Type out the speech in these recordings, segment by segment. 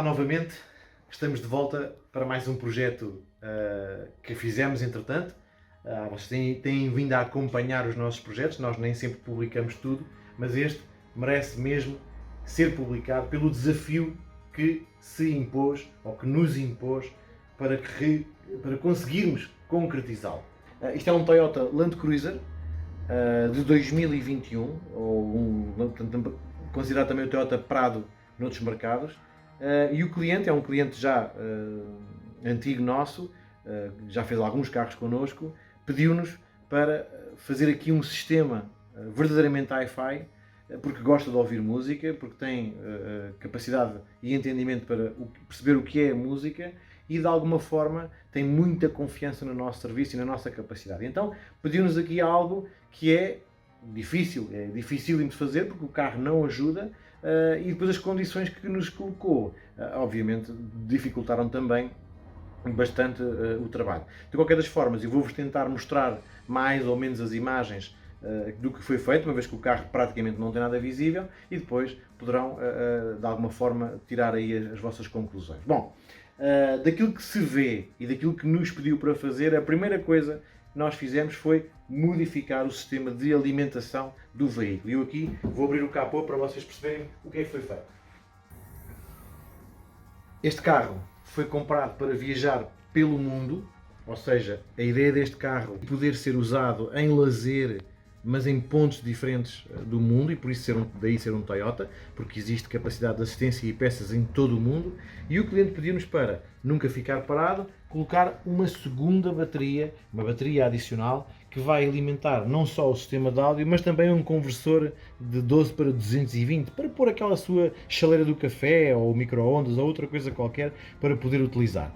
novamente, estamos de volta para mais um projeto que fizemos entretanto. Vocês têm vindo a acompanhar os nossos projetos, nós nem sempre publicamos tudo, mas este merece mesmo ser publicado pelo desafio que se impôs, ou que nos impôs, para conseguirmos concretizá-lo. Isto é um Toyota Land Cruiser de 2021, portanto, considerado também o Toyota Prado noutros mercados, e o cliente é um cliente já antigo nosso, já fez alguns carros connosco, pediu-nos para fazer aqui um sistema verdadeiramente hi-fi, porque gosta de ouvir música, porque tem capacidade e entendimento para perceber o que é música e de alguma forma tem muita confiança no nosso serviço e na nossa capacidade. Então pediu-nos aqui algo que é dificílimo de fazer porque o carro não ajuda e depois as condições que nos colocou, obviamente, dificultaram também bastante o trabalho. De qualquer das formas, eu vou-vos tentar mostrar mais ou menos as imagens do que foi feito, uma vez que o carro praticamente não tem nada visível, e depois poderão, de alguma forma, tirar aí as vossas conclusões. Bom, daquilo que se vê e daquilo que nos pediu para fazer, a primeira coisa que nós fizemos foi modificar o sistema de alimentação do veículo. E eu aqui vou abrir o capô para vocês perceberem o que é que foi feito. Este carro foi comprado para viajar pelo mundo, ou seja, a ideia deste carro é poder ser usado em lazer, mas em pontos diferentes do mundo, e por isso daí ser um Toyota, porque existe capacidade de assistência e peças em todo o mundo, e o cliente pediu-nos para nunca ficar parado, colocar uma segunda bateria, uma bateria adicional, que vai alimentar não só o sistema de áudio, mas também um conversor de 12 para 220, para pôr aquela sua chaleira do café, ou micro-ondas, ou outra coisa qualquer, para poder utilizar.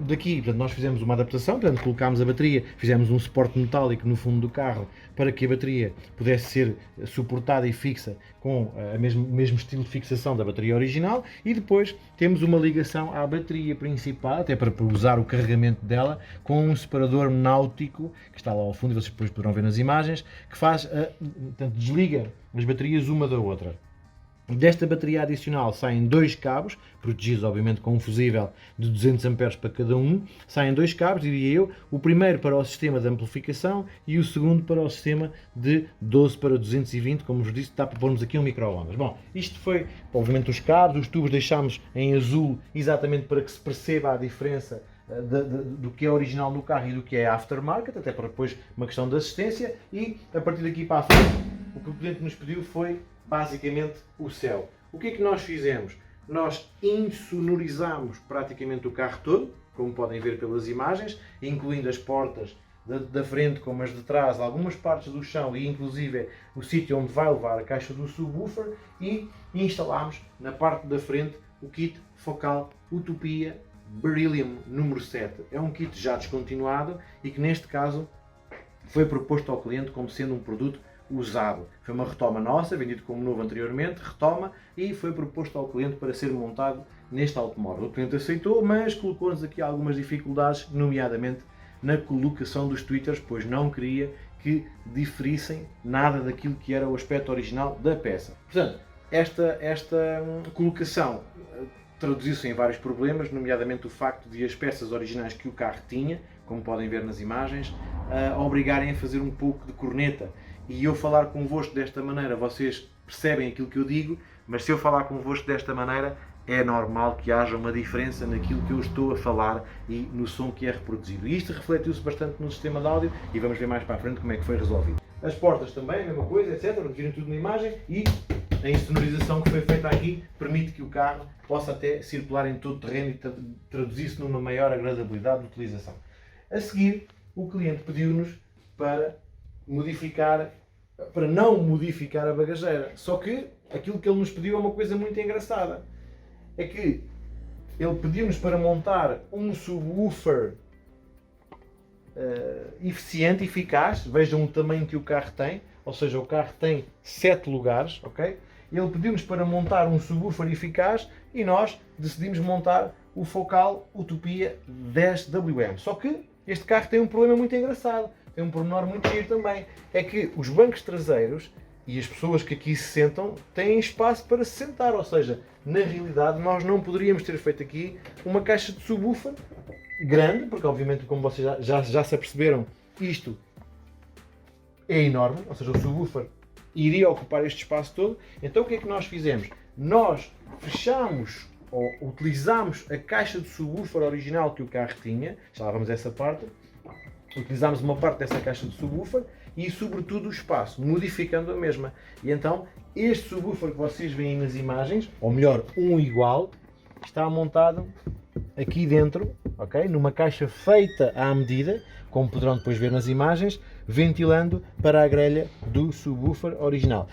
Daqui, portanto, nós fizemos uma adaptação, portanto, colocámos a bateria, fizemos um suporte metálico no fundo do carro para que a bateria pudesse ser suportada e fixa com o mesmo estilo de fixação da bateria original, e depois temos uma ligação à bateria principal, até para usar o carregamento dela, com um separador náutico que está lá ao fundo, e vocês depois poderão ver nas imagens, que faz, portanto, desliga as baterias uma da outra. Desta bateria adicional saem dois cabos, protegidos obviamente com um fusível de 200 A para cada um. Saem dois cabos, diria eu, o primeiro para o sistema de amplificação e o segundo para o sistema de 12 para 220, como vos disse, dá para pormos aqui um micro-ondas. Bom, isto foi obviamente os cabos, os tubos deixámos em azul exatamente para que se perceba a diferença do que é original no carro e do que é aftermarket, até para depois uma questão de assistência, e a partir daqui para a frente o que o cliente nos pediu foi basicamente o céu. O que é que nós fizemos? Nós insonorizámos praticamente o carro todo, como podem ver pelas imagens, incluindo as portas da frente como as de trás, algumas partes do chão e inclusive o sítio onde vai levar a caixa do subwoofer, e instalámos na parte da frente o kit focal Utopia Beryllium número 7. É um kit já descontinuado e que neste caso foi proposto ao cliente como sendo um produto usado. Foi uma retoma nossa, vendido como novo anteriormente, retoma, e foi proposto ao cliente para ser montado neste automóvel. O cliente aceitou, mas colocou-nos aqui algumas dificuldades, nomeadamente na colocação dos tweeters, pois não queria que diferissem nada daquilo que era o aspecto original da peça. Portanto, esta colocação traduziu-se em vários problemas, nomeadamente o facto de as peças originais que o carro tinha, como podem ver nas imagens, obrigarem a fazer um pouco de corneta. E eu falar convosco desta maneira, vocês percebem aquilo que eu digo, mas se eu falar convosco desta maneira, é normal que haja uma diferença naquilo que eu estou a falar e no som que é reproduzido. E isto refletiu-se bastante no sistema de áudio, e vamos ver mais para a frente como é que foi resolvido. As portas também, a mesma coisa, etc. Viram tudo na imagem, e a insonorização que foi feita aqui permite que o carro possa até circular em todo o terreno e traduzir-se numa maior agradabilidade de utilização. A seguir, o cliente pediu-nos para não modificar a bagageira. Só que aquilo que ele nos pediu é uma coisa muito engraçada. É que ele pediu-nos para montar um subwoofer eficiente, eficaz. Vejam o tamanho que o carro tem, ou seja, o carro tem 7 lugares, ok? Ele pediu-nos para montar um subwoofer eficaz e nós decidimos montar o Focal Utopia 10WM. Só que este carro tem um problema muito engraçado. Tem um pormenor muito giro também, é que os bancos traseiros e as pessoas que aqui se sentam têm espaço para se sentar, ou seja, na realidade nós não poderíamos ter feito aqui uma caixa de subwoofer grande, porque obviamente, como vocês já se aperceberam, isto é enorme, ou seja, o subwoofer iria ocupar este espaço todo. Então o que é que nós fizemos? Nós fechamos ou utilizámos a caixa de subwoofer original que o carro tinha, já lá vamos a essa parte, utilizámos uma parte dessa caixa de subwoofer e sobretudo o espaço, modificando a mesma. E então este subwoofer que vocês veem nas imagens, ou melhor, um igual, está montado aqui dentro, ok? Numa caixa feita à medida, como poderão depois ver nas imagens, ventilando para a grelha do subwoofer original.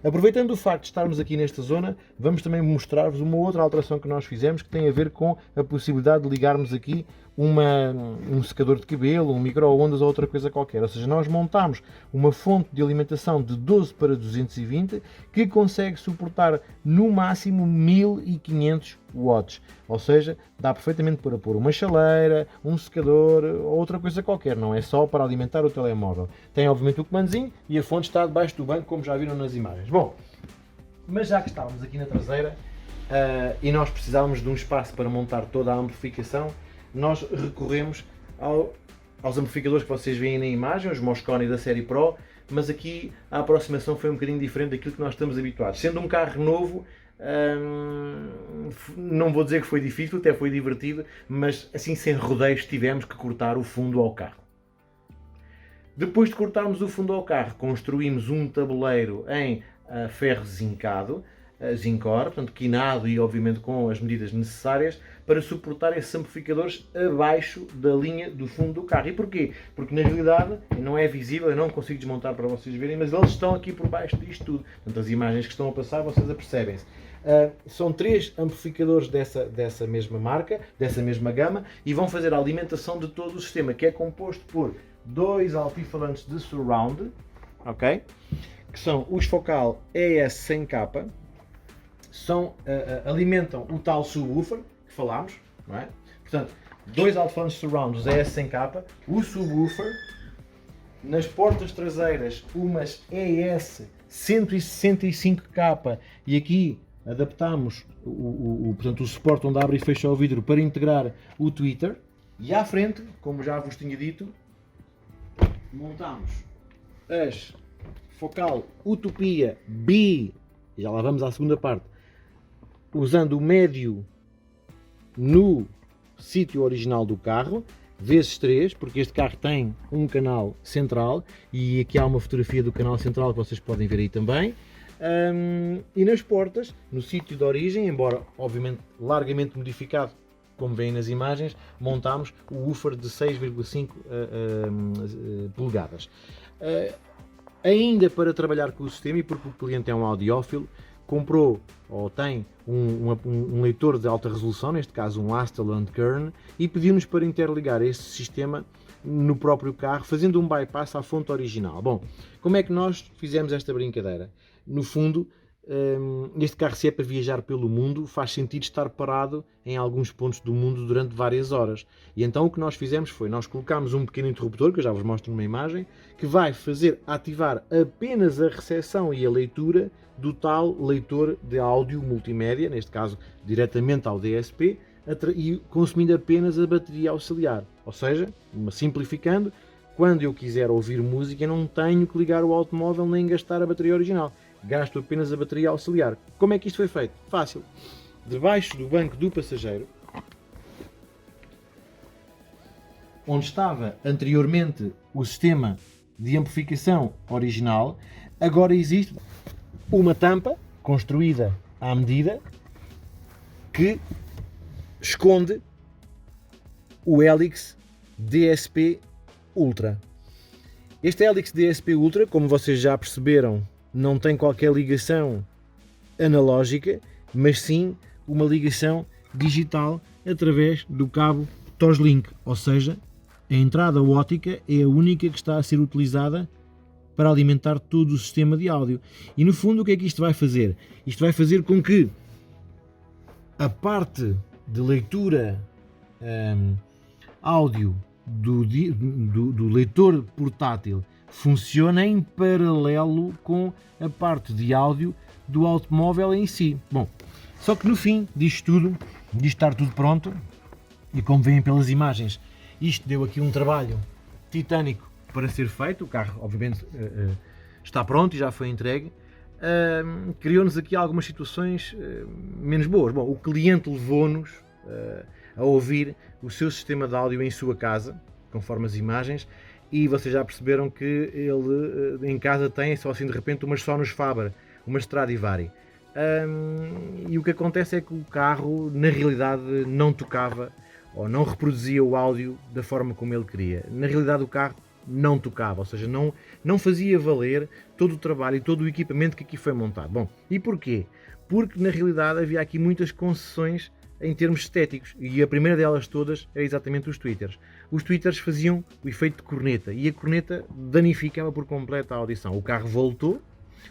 Aproveitando o facto de estarmos aqui nesta zona, vamos também mostrar-vos uma outra alteração que nós fizemos, que tem a ver com a possibilidade de ligarmos aqui um secador de cabelo, um micro-ondas ou outra coisa qualquer. Ou seja, nós montámos uma fonte de alimentação de 12 para 220 que consegue suportar no máximo 1500 watts. Ou seja, dá perfeitamente para pôr uma chaleira, um secador ou outra coisa qualquer. Não é só para alimentar o telemóvel. Tem obviamente o comandozinho e a fonte está debaixo do banco, como já viram nas imagens. Bom, mas já que estávamos aqui na traseira e nós precisávamos de um espaço para montar toda a amplificação, nós recorremos aos amplificadores que vocês veem na imagem, os Mosconi da série Pro, mas aqui a aproximação foi um bocadinho diferente daquilo que nós estamos habituados. Sendo um carro novo, não vou dizer que foi difícil, até foi divertido, mas assim sem rodeios tivemos que cortar o fundo ao carro. Depois de cortarmos o fundo ao carro, construímos um tabuleiro em ferro zincado, Zincor, portanto quinado e obviamente com as medidas necessárias para suportar esses amplificadores abaixo da linha do fundo do carro. E porquê? Porque na realidade não é visível, eu não consigo desmontar para vocês verem, mas eles estão aqui por baixo disto tudo. Portanto, as imagens que estão a passar, vocês apercebem-se. São 3 amplificadores dessa mesma marca, dessa mesma gama, e vão fazer a alimentação de todo o sistema, que é composto por 2 altifalantes de surround, ok? Que são os Focal ES100K, alimentam o tal subwoofer que falámos, não é? Portanto, 2 alto-falantes surround, os ES100K, o subwoofer, nas portas traseiras umas ES165K, e aqui adaptámos portanto, o suporte onde abre e fecha o vidro para integrar o tweeter, e à frente, como já vos tinha dito, montamos as Focal Utopia B, e já lá vamos à segunda parte, usando o médio no sítio original do carro, vezes 3, porque este carro tem um canal central, e aqui há uma fotografia do canal central que vocês podem ver aí também. E nas portas, no sítio de origem, embora obviamente largamente modificado, como veem nas imagens, montámos o woofer de 6,5 polegadas. Ainda para trabalhar com o sistema, e porque o cliente é um audiófilo, comprou ou tem um leitor de alta resolução, neste caso um Astel Kern, e pediu-nos para interligar este sistema no próprio carro, fazendo um bypass à fonte original. Bom, como é que nós fizemos esta brincadeira? No fundo, este carro, se é para viajar pelo mundo, faz sentido estar parado em alguns pontos do mundo durante várias horas. E então o que nós fizemos foi, nós colocámos um pequeno interruptor, que eu já vos mostro numa imagem, que vai fazer ativar apenas a recepção e a leitura do tal leitor de áudio multimédia, neste caso diretamente ao DSP, e consumindo apenas a bateria auxiliar. Ou seja, simplificando, quando eu quiser ouvir música, eu não tenho que ligar o automóvel nem gastar a bateria original. Gasto apenas a bateria auxiliar. Como é que isto foi feito? Fácil. Debaixo do banco do passageiro, onde estava anteriormente o sistema de amplificação original, agora existe uma tampa construída à medida que esconde o Helix DSP Ultra. Este Helix DSP Ultra, como vocês já perceberam, não tem qualquer ligação analógica, mas sim uma ligação digital através do cabo Toslink, ou seja, a entrada óptica é a única que está a ser utilizada para alimentar todo o sistema de áudio. E no fundo o que é que isto vai fazer? Isto vai fazer com que a parte de leitura áudio do leitor portátil funcione em paralelo com a parte de áudio do automóvel em si. Bom, só que no fim disto tudo, de estar tudo pronto, e como veem pelas imagens, isto deu aqui um trabalho titânico para ser feito. O carro obviamente está pronto e já foi entregue. Criou-nos aqui algumas situações menos boas. Bom, o cliente levou-nos a ouvir o seu sistema de áudio em sua casa, conforme as imagens, e vocês já perceberam que ele em casa tem só assim de repente umas Sonos Faber, uma Stradivari. E o que acontece é que o carro na realidade não tocava ou não reproduzia o áudio da forma como ele queria. Na realidade o carro não tocava, ou seja, não fazia valer todo o trabalho e todo o equipamento que aqui foi montado. Bom, e porquê? Porque na realidade havia aqui muitas concessões em termos estéticos, e a primeira delas todas é exatamente os tweeters. Os tweeters faziam o efeito de corneta, e a corneta danificava por completo a audição. O carro voltou,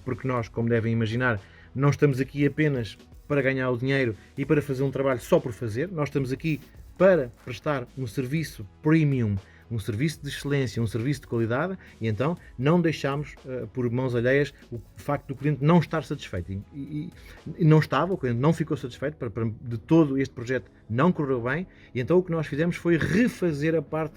porque nós, como devem imaginar, não estamos aqui apenas para ganhar o dinheiro e para fazer um trabalho só por fazer, nós estamos aqui para prestar um serviço premium, um serviço de excelência, um serviço de qualidade, e então não deixámos por mãos alheias o facto do cliente não estar satisfeito. E não estava, o cliente não ficou satisfeito, de todo este projeto não correu bem, e então o que nós fizemos foi refazer a parte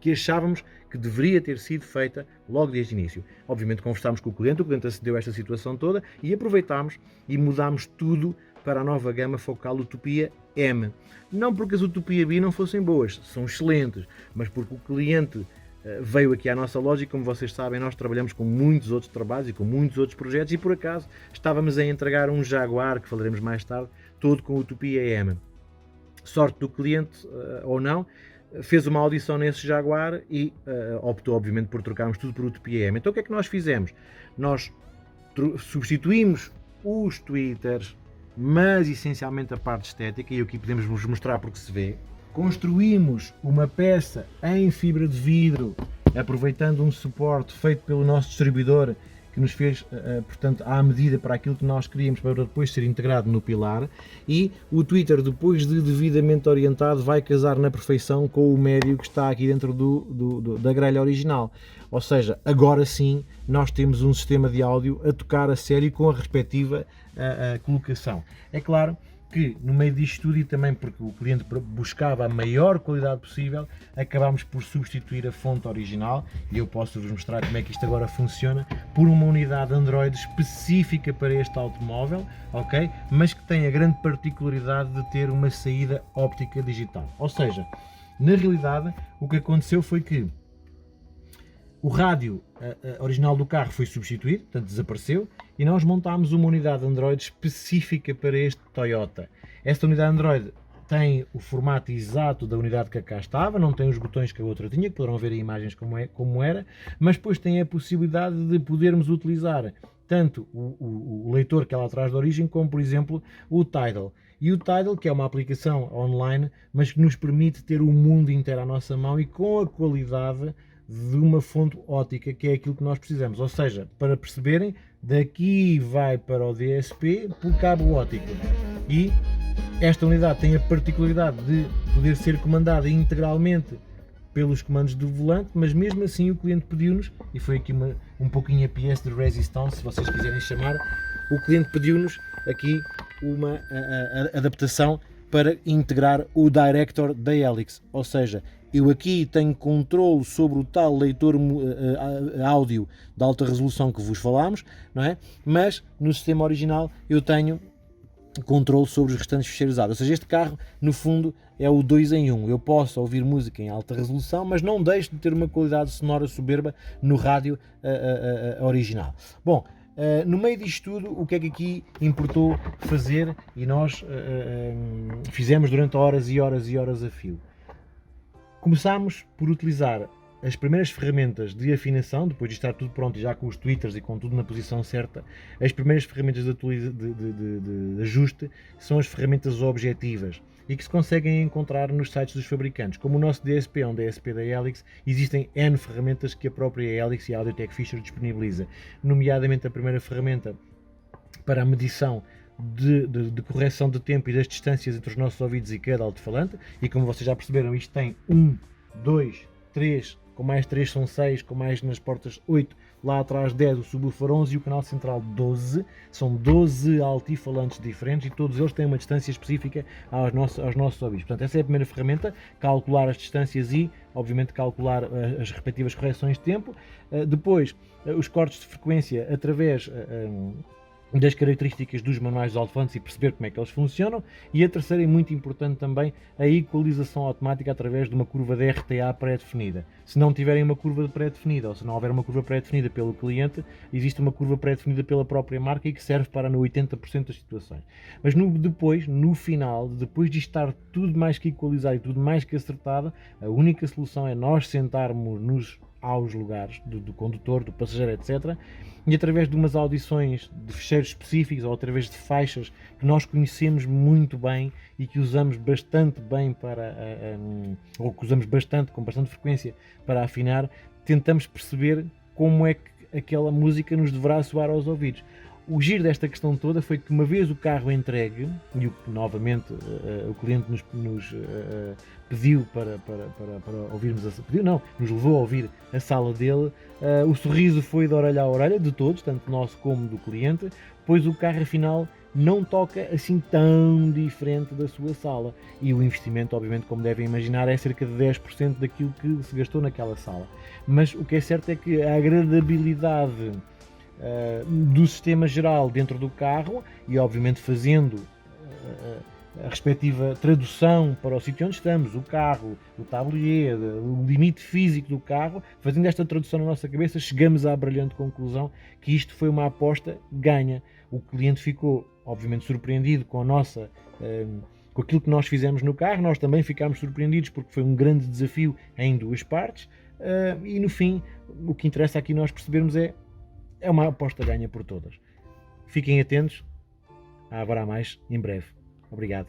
que achávamos que deveria ter sido feita logo desde o início. Obviamente conversámos com o cliente acedeu a esta situação toda e aproveitámos e mudámos tudo para a nova gama focal Utopia M. Não porque as Utopia B não fossem boas, são excelentes, mas porque o cliente veio aqui à nossa loja e, como vocês sabem, nós trabalhamos com muitos outros trabalhos e com muitos outros projetos, e por acaso estávamos a entregar um Jaguar, que falaremos mais tarde, todo com Utopia M. Sorte do cliente ou não, fez uma audição nesse Jaguar e optou obviamente por trocarmos tudo por Utopia M. Então o que é que nós fizemos? Nós substituímos os tweeters, mas essencialmente a parte estética, e aqui podemos vos mostrar porque se vê. Construímos uma peça em fibra de vidro, aproveitando um suporte feito pelo nosso distribuidor, que nos fez, portanto, à medida para aquilo que nós queríamos, para depois ser integrado no pilar, e o tweeter, depois de devidamente orientado, vai casar na perfeição com o médio que está aqui dentro da grelha original. Ou seja, agora sim nós temos um sistema de áudio a tocar a sério com a respectiva colocação. É claro que no meio disto tudo, e também porque o cliente buscava a maior qualidade possível, acabámos por substituir a fonte original, e eu posso vos mostrar como é que isto agora funciona, por uma unidade Android específica para este automóvel, ok? Mas que tem a grande particularidade de ter uma saída óptica digital. Ou seja, na realidade o que aconteceu foi que o rádio original do carro foi substituído, portanto desapareceu, e nós montámos uma unidade Android específica para este Toyota. Esta unidade Android tem o formato exato da unidade que cá estava, não tem os botões que a outra tinha, que poderão ver em imagens como era, mas depois tem a possibilidade de podermos utilizar tanto o leitor que ela traz de origem, como por exemplo o Tidal. E o Tidal, que é uma aplicação online, mas que nos permite ter o mundo inteiro à nossa mão e com a qualidade de uma fonte óptica, que é aquilo que nós precisamos. Ou seja, para perceberem, daqui vai para o DSP por cabo óptico. E esta unidade tem a particularidade de poder ser comandada integralmente pelos comandos do volante, mas mesmo assim o cliente pediu-nos, e foi aqui um pouquinho a pièce de resistance, se vocês quiserem chamar, o cliente pediu-nos aqui uma adaptação para integrar o Director da Helix, ou seja, eu aqui tenho controle sobre o tal leitor áudio de alta resolução que vos falámos, não é? Mas no sistema original eu tenho controle sobre os restantes ficheiros áudio. Ou seja, este carro no fundo é o 2 em 1. Eu posso ouvir música em alta resolução, mas não deixo de ter uma qualidade sonora soberba no rádio original. Bom, no meio disto tudo, o que é que aqui importou fazer, e nós fizemos durante horas e horas e horas a fio? Começámos por utilizar as primeiras ferramentas de afinação, depois de estar tudo pronto e já com os tweeters e com tudo na posição certa, as primeiras ferramentas de ajuste são as ferramentas objetivas e que se conseguem encontrar nos sites dos fabricantes. Como o nosso DSP é um DSP da Helix, existem N ferramentas que a própria Helix e a Audio-Tech Fisher disponibiliza, nomeadamente a primeira ferramenta para a medição de correção de tempo e das distâncias entre os nossos ouvidos e cada alto-falante, e como vocês já perceberam, isto tem 1, 2, 3, com mais 3 são 6, com mais nas portas 8, lá atrás 10, o subwoofer 11 e o canal central 12, são 12 altifalantes diferentes e todos eles têm uma distância específica aos nossos ouvidos. Portanto, essa é a primeira ferramenta, calcular as distâncias e, obviamente, calcular as respectivas correções de tempo. Depois, os cortes de frequência através das características dos manuais dos alto-falantes e perceber como é que eles funcionam, e a terceira e muito importante também, a equalização automática através de uma curva de RTA pré-definida. Se não tiverem uma curva pré-definida, ou se não houver uma curva pré-definida pelo cliente, existe uma curva pré-definida pela própria marca e que serve para no 80% das situações. Mas no final, depois de estar tudo mais que equalizado e tudo mais que acertado, a única solução é nós sentarmos aos lugares do condutor, do passageiro, etc. E através de umas audições de fecheiros específicos ou através de faixas que nós conhecemos muito bem e que usamos bastante bem ou que usamos com bastante frequência para afinar, tentamos perceber como é que aquela música nos deverá soar aos ouvidos. O giro desta questão toda foi que uma vez o carro entregue, e novamente o cliente nos pediu para ouvirmos, nos levou a ouvir a sala dele, o sorriso foi de orelha a orelha, de todos, tanto nosso como do cliente, pois o carro afinal não toca assim tão diferente da sua sala. E o investimento, obviamente, como devem imaginar, é cerca de 10% daquilo que se gastou naquela sala. Mas o que é certo é que a agradabilidade do sistema geral dentro do carro e obviamente fazendo a respectiva tradução para o sítio onde estamos, o carro, o tablier, o limite físico do carro, fazendo esta tradução na nossa cabeça, chegamos à brilhante conclusão que isto foi uma aposta ganha. O cliente ficou obviamente surpreendido com com aquilo que nós fizemos no carro, nós também ficámos surpreendidos porque foi um grande desafio em duas partes, e no fim o que interessa aqui nós percebermos é uma aposta ganha por todas. Fiquem atentos, haverá mais em breve. Obrigado.